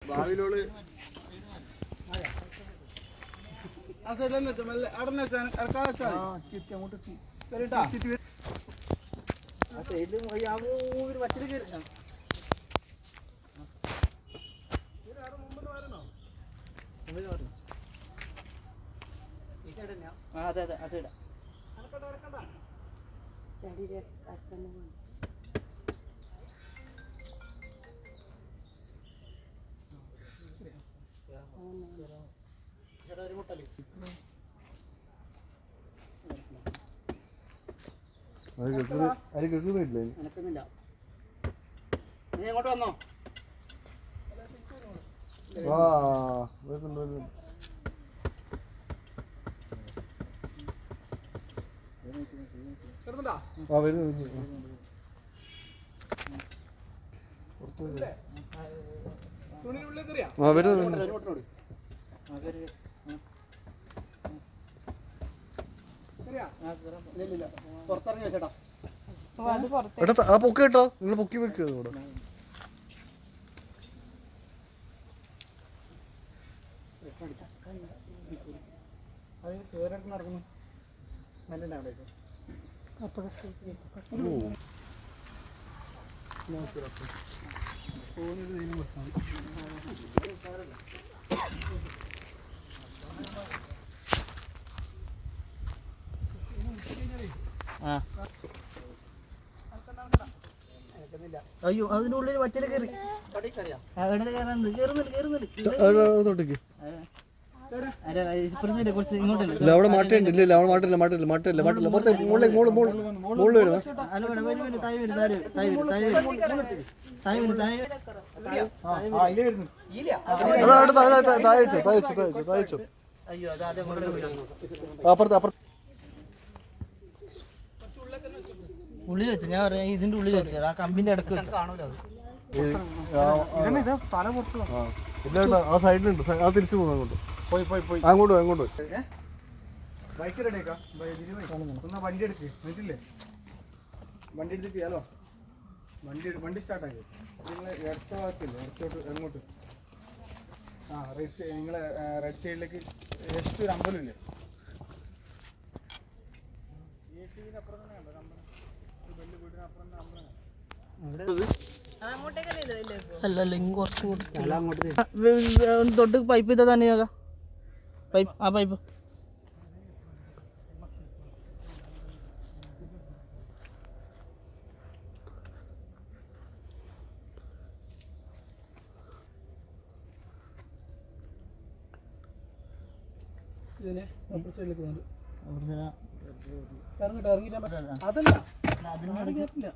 ഭാവിയിലോള് ആ സൈഡിൽ തന്നെ വെച്ചാൽ മെല്ലെ അവിടെ തന്നെ വെച്ചാൽ ഇറക്കാൻ വെച്ചാൽ അങ്ങോട്ട് കേട്ടാ ആ സൈഡിൽ വച്ചിട്ട് കയറി അതെ അതെ ആ സൈഡാ എനക്കൊന്നുമില്ല നീ അങ്ങോട്ട് വന്നോ തുണിനുള്ളിൽ കയറിയാ പുറത്തിറങ്ങി വെച്ചേട്ടാ ആ പൊക്കി കേട്ടോ നിങ്ങൾ പൊക്കി വെക്കുക ഇവിടെ അത് കേറിട്ട് നടക്കുന്നു മെല്ലെ അവിടേക്ക് അയ്യോ അതിന്റെ ഉള്ളിൽ മറ്റേ കയറി തൊട്ടേക്ക് കുറച്ച് ഇങ്ങോട്ടല്ലേ ഇല്ല അവിടെ മാട്ടുണ്ട് ഇല്ല അവിടെ മാട്ടില്ല പുറത്തെ മുകളിൽ വരും അപ്പുറത്ത് ഉള്ളിൽ വെച്ച ഞാൻ പറയാം ഇതിന്റെ ഉള്ളിൽ വെച്ചത് ആ കമ്പിന്റെ ഇടക്ക് കാണൂല ആ സൈഡിലുണ്ട് ആ തിരിച്ചു പോകുന്നു അങ്ങോട്ട് അങ്ങോട്ട് ബൈക്ക് റെഡിയാക്കാം എന്നാ വണ്ടി എടുക്ക് എന്നിട്ടില്ലേ വണ്ടി എടുത്തിട്ട് ചെയ്യാലോ വണ്ടി സ്റ്റാർട്ടാക്കി നിങ്ങൾ ഇടത്ത ഭാഗത്തില്ലേ ഇടത്തോട്ട് അങ്ങോട്ട് ആ റൈറ്റ് നിങ്ങളെ റൈറ്റ് സൈഡിലേക്ക് ജസ്റ്റ് ഒരു അമ്പലമില്ലേ അപ്പുറം തന്നെ ഉണ്ടോ അമ്പലം വലിയ വീടിനപ്പുറം അമ്പലം അല്ലല്ല ഇങ്ങ് കുറച്ച് തൊട്ട് പൈപ്പ് ഇതാ തന്നെ പൈപ്പ് ആ പൈപ്പ് ഇതിനെ അപ്പുറ സൈഡിലേക്ക് പോകുന്നുണ്ട് ഇറങ്ങിട്ട് ഇറങ്ങിയില്ല അതല്ല അതിന്